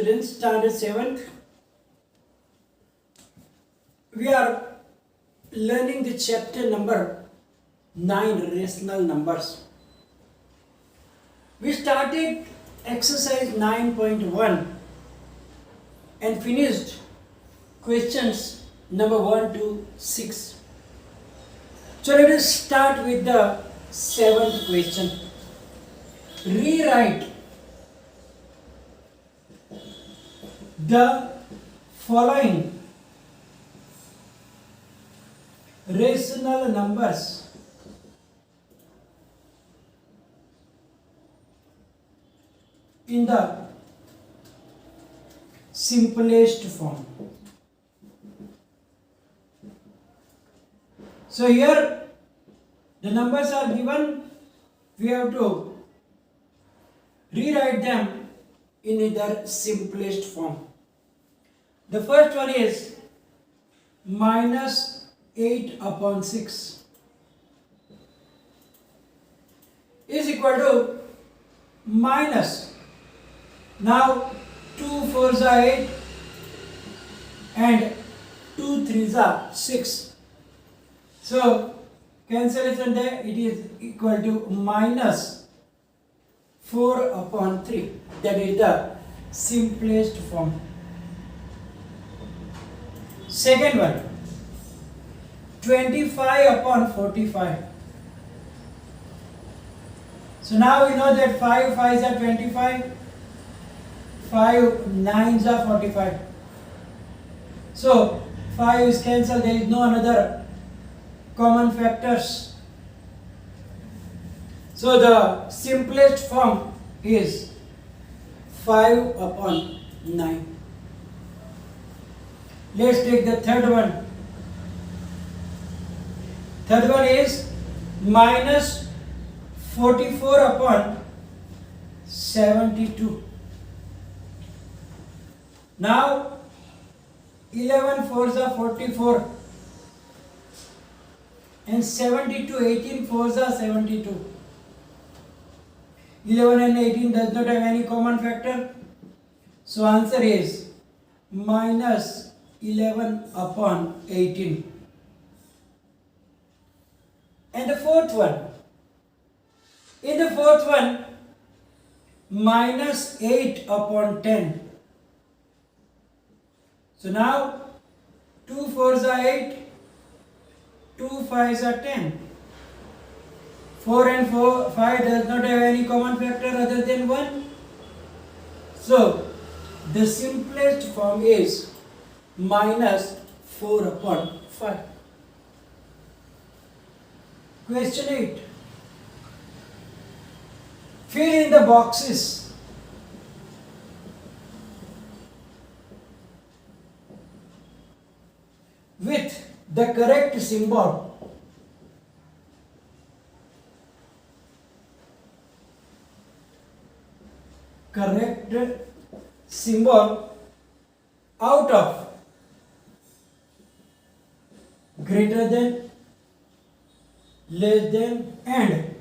students, standard 7th. We are learning the chapter number 9, rational numbers. We started exercise 9.1 and finished questions number 1 to 6. So let us start with the 7th question. Rewrite the following rational numbers in the simplest form. So here the numbers are given, we have to rewrite them in their simplest form. The first one is minus 8 upon 6 is equal to minus, now 2 4s are 8 and 2 3s are 6. So cancellation there, it is equal to minus 4 upon 3. That is the simplest form. Second one, 25 upon 45. So now we know that 5 5s are 25, 5 9s are 45. So 5 is cancelled, there is no another common factors. So the simplest form is 5 upon 9. Let's take the third one. Third one is minus 44 upon 72. Now 11 4s are 44 and 72, 18 4s are 72. 11 and 18 does not have any common factor. So answer is minus 11 upon 18. And the fourth one. In the fourth one, minus 8 upon 10. So now 2 4s are 8, 2 5s are 10. 4 and 5 does not have any common factor other than 1. So the simplest form is minus 4 upon 5. Question 8. Fill in the boxes with the correct symbol out of greater than, less than and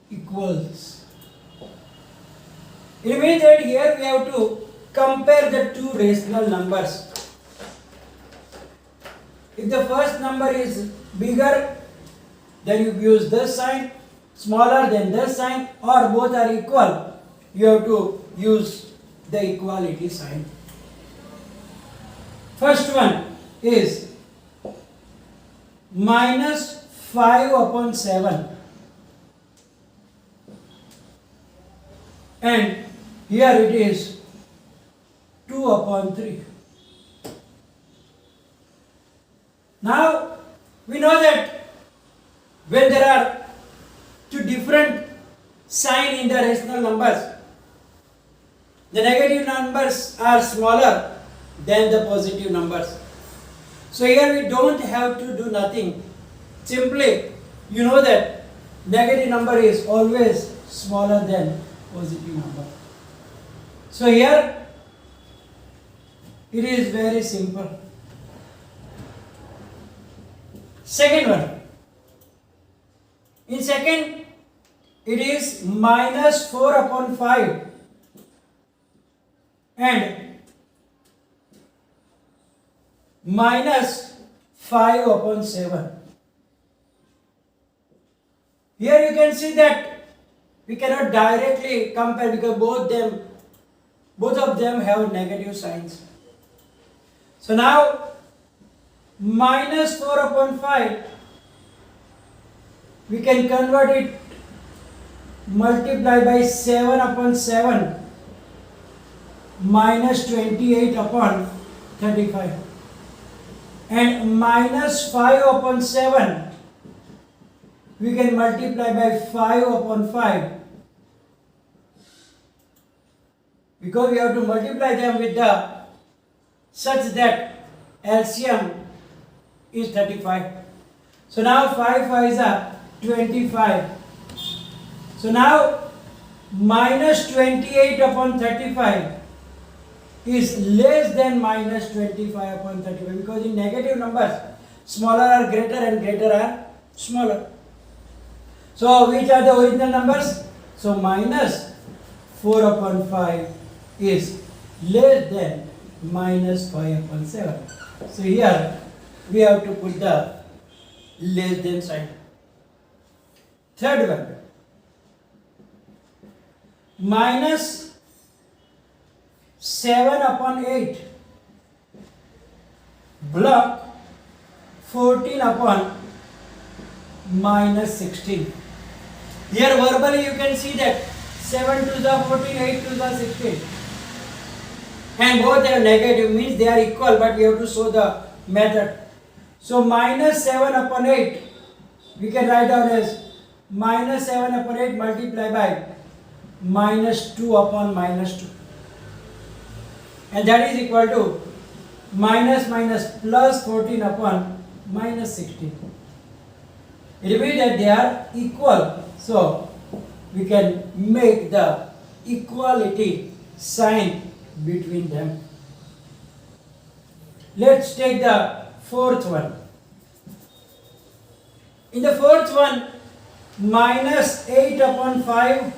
equals. It means that here we have to compare the two rational numbers. If the first number is bigger, then you use this sign, smaller than this sign, or both are equal, you have to use the equality sign. First one is minus 5 upon 7. And here it is 2 upon 3. Now we know that when there are two different signs in the rational numbers, the negative numbers are smaller than the positive numbers. So here we don't have to do nothing. Simply you know that negative number is always smaller than positive number. So here it is very simple. Second one. In second, it is minus 4 upon 5 and minus 5 upon 7. Here you can see that we cannot directly compare because both of them have negative signs. So now minus 4 upon 5, we can convert it, multiply by 7 upon 7, minus 28 upon 35, and minus 5 upon 7, we can multiply by 5 upon 5, because we have to multiply them with the such that LCM is 35. So now 5 5s are 25. So now minus 28 upon 35 is less than minus 25 upon 35, because in negative numbers smaller are greater and greater are smaller. So which are the original numbers? So minus 4 upon 5 is less than minus 5 upon 7. So here we have to put the less than sign. Third one, minus 7 upon 8 block 14 upon minus 16. Here verbally you can see that 7 to the 14, 8 to the 16. And both are negative, means they are equal, but we have to show the method. So minus 7 upon 8, we can write down as minus 7 upon 8 multiply by minus 2 upon minus 2. And that is equal to minus minus plus 14 upon minus 16. It means that they are equal. So we can make the equality sign between them. Let's take the fourth one. In the fourth one, minus 8 upon 5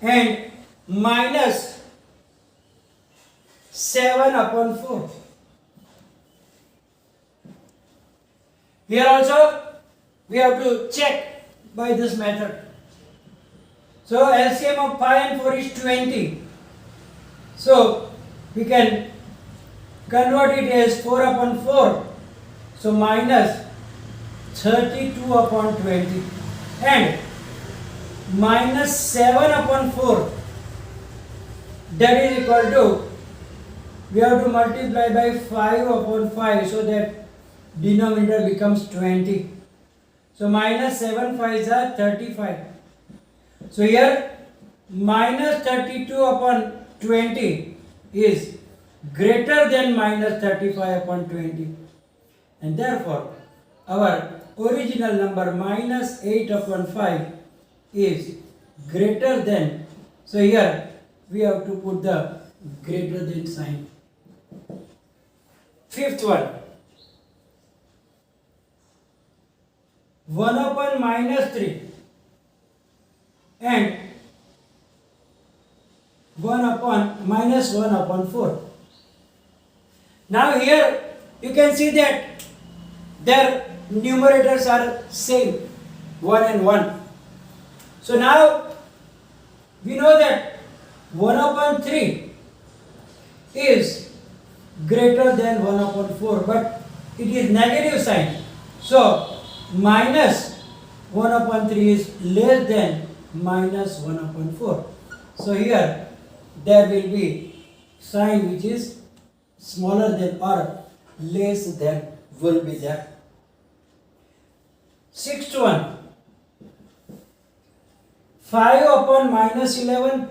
and minus 7 upon 4. Here also we have to check by this method. So LCM of 5 and 4 is 20. So we can convert it as 4 upon 4. So minus 32 upon 20. And minus 7 upon 4. That is equal to, we have to multiply by 5 upon 5 so that denominator becomes 20. So minus 7 5s are 35. So here minus 32 upon 20 is greater than minus 35 upon 20. And therefore our original number minus 8 upon 5 is greater than. So here we have to put the greater than sign. Fifth one, 1 upon minus 3 and 1 upon minus 1 upon 4. Now here you can see that their numerators are same, 1 and 1. So now we know that 1 upon 3 is greater than 1 upon 4, but it is negative sign. So minus 1 upon 3 is less than minus 1 upon 4. So here there will be sign which is smaller than or less than will be there. Sixth one, 5 upon minus 11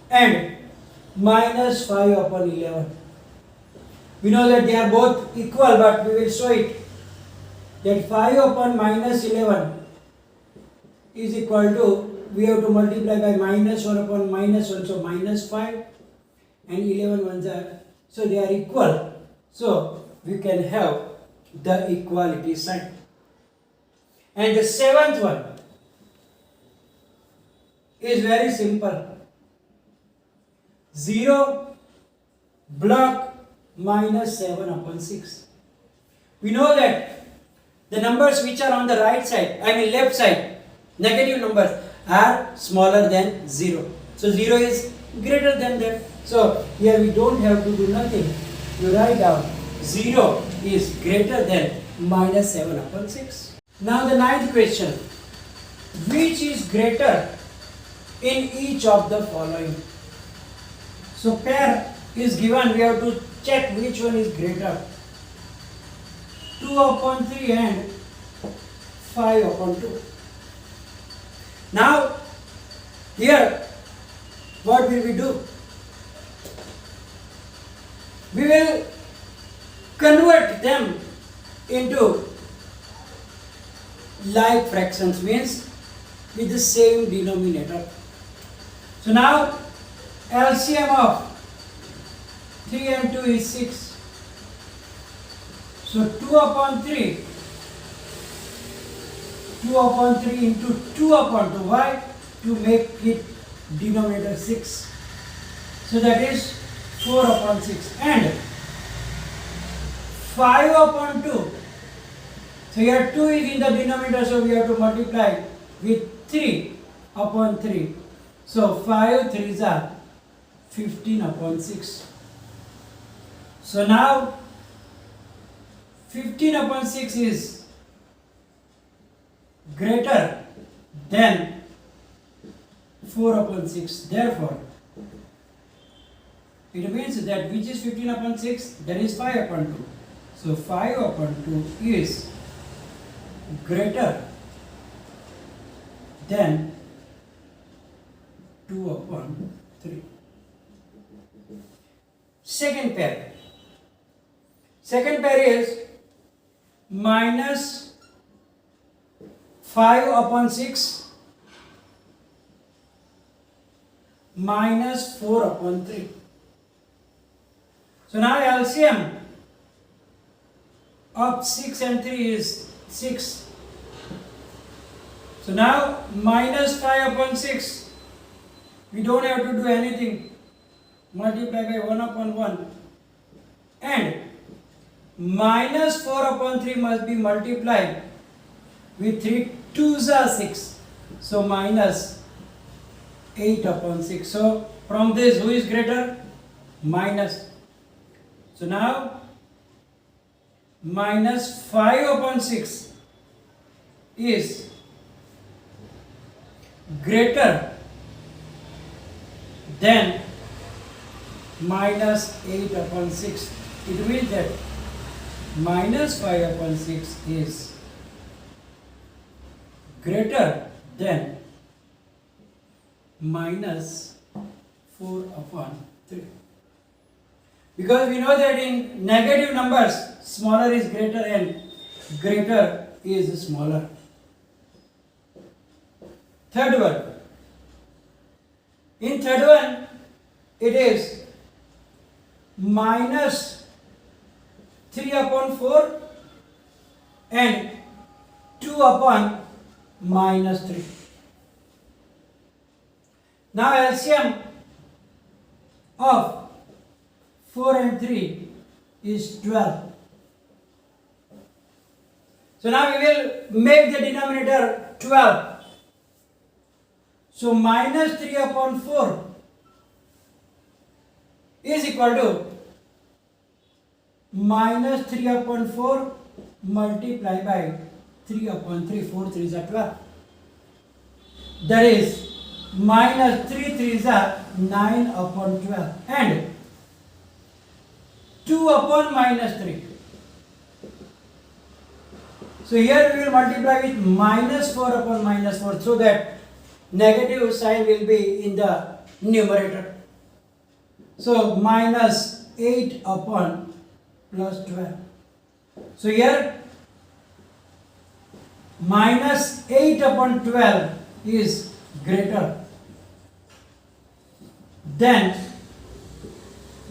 and minus 5 upon 11. We know that they are both equal, but we will show it that 5 upon minus 11 is equal to, we have to multiply by minus 1 upon minus 1, so minus 5 and 11 ones are, so they are equal. So we can have the equality sign. And the seventh one is very simple. 0 block minus 7 upon 6. We know that the numbers which are on the right side, I mean left side, negative numbers are smaller than 0. So 0 is greater than that. So here we don't have to do nothing. You write down 0 is greater than minus 7 upon 6. Now the ninth question. Which is greater in each of the following? So pair is given, we have to check which one is greater. 2 upon 3 and 5 upon 2. Now here what will we do? We will convert them into like fractions, means with the same denominator. So now LCM of 3 and 2 is 6. So 2 upon 3 into 2 upon 2. Why? To make it denominator 6. So that is 4 upon 6 and 5 upon 2. So here 2 is in the denominator, so we have to multiply with 3 upon 3. So 5 3s are 15 upon 6. So now 15 upon 6 is greater than 4 upon 6. Therefore, it means that which is 15 upon 6? That is 5 upon 2. So 5 upon 2 is greater than 2 upon 3. Second pair. Second pair is minus 5 upon 6 minus 4 upon 3. So now LCM of 6 and 3 is 6. So now minus 5 upon 6, we don't have to do anything. Multiply by 1 upon 1. And minus 4 upon 3 must be multiplied with 3 2s are 6. So minus 8 upon 6. So from this, who is greater? Minus. So now minus 5 upon 6 is greater than minus 8 upon 6. It means that minus 5 upon 6 is greater than minus 4 upon 3. Because we know that in negative numbers, smaller is greater and greater is smaller. Third one. In third one, it is minus 3 upon 4 and 2 upon minus 3. Now LCM of 4 and 3 is 12. So now we will make the denominator 12. So minus 3 upon 4 is equal to minus 3 upon 4 multiplied by 3 upon 3. 4 3s are 12. That is minus 3 3s are 9 upon 12 and 2 upon minus 3. So here we will multiply with minus 4 upon minus 4 so that negative sign will be in the numerator. So minus 8 upon plus 12. So here minus 8 upon 12 is greater than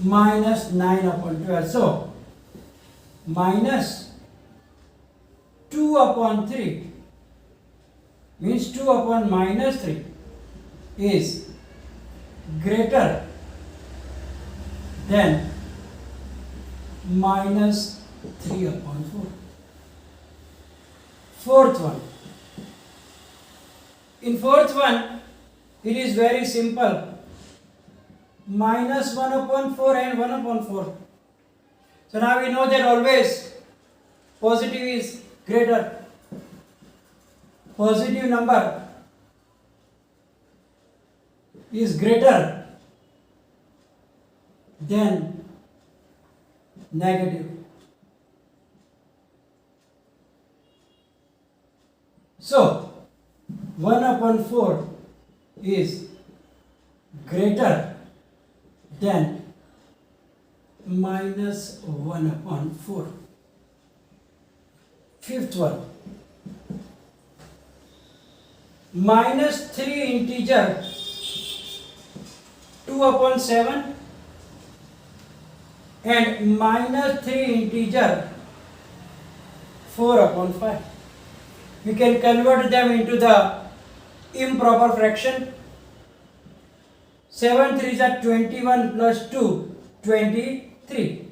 minus 9 upon 12. So minus 2 upon 3 means 2 upon minus 3 is greater than minus 3 upon 4. Fourth one. In fourth one, it is very simple. Minus 1 upon 4 and 1 upon 4. So now we know that always positive is greater. Positive number is greater than negative. So 1 upon 4 is greater than minus 1 upon 4. Fifth one. Minus 3 integer 2 upon 7 and minus 3 integer 4 upon 5. We can convert them into the improper fraction. 7 3s are 21 plus 2, 23.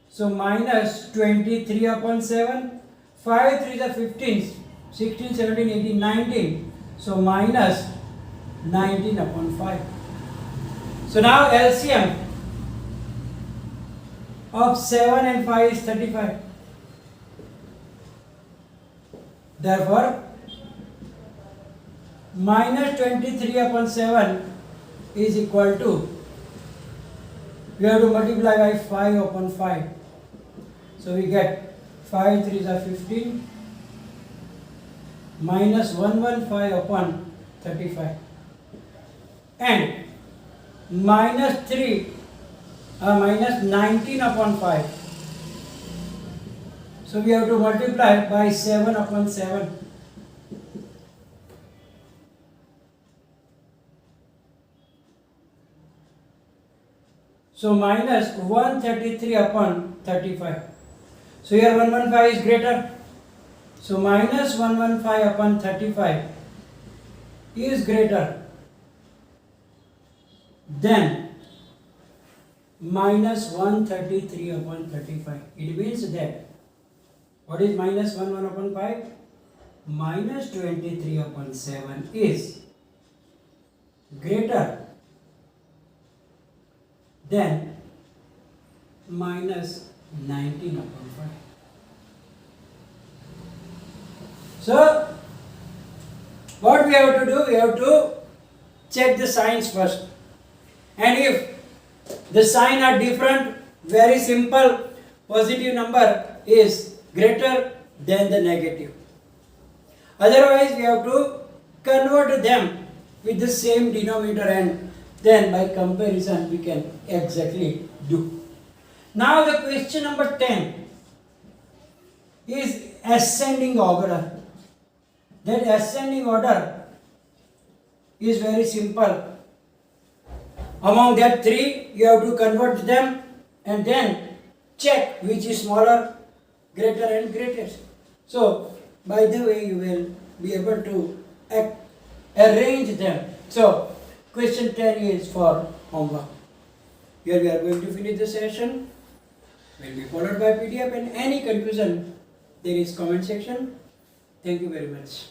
So minus 23 upon 7. 5 3s are 15, 16, 17, 18, 19. So minus 19 upon 5. So now LCM of 7 and 5 is 35. Therefore, minus 23 upon 7 is equal to, we have to multiply by 5 upon 5. So we get 5 3s are 15 minus 115 upon 35 and minus 19 upon 5. So we have to multiply by 7 upon 7. So minus 133 upon 35. So here 115 is greater. So minus 115 upon 35 is greater than minus 133 upon 35. It means that, what is minus 11 upon 5? Minus 23 upon 7 is greater than minus 19 upon 5. So, what we have to do? We have to check the signs first. And if the signs are different, very simple, positive number is greater than the negative. Otherwise, we have to convert them with the same denominator, and then by comparison we can exactly do. Now the question number 10 is ascending order. That ascending order is very simple. Among that three, you have to convert them and then check which is smaller, greater and greatest. So, by the way, you will be able to arrange them. So, question 10 is for homework. Here we are going to finish the session. Will be followed by PDF, and any confusion there is comment section. Thank you very much.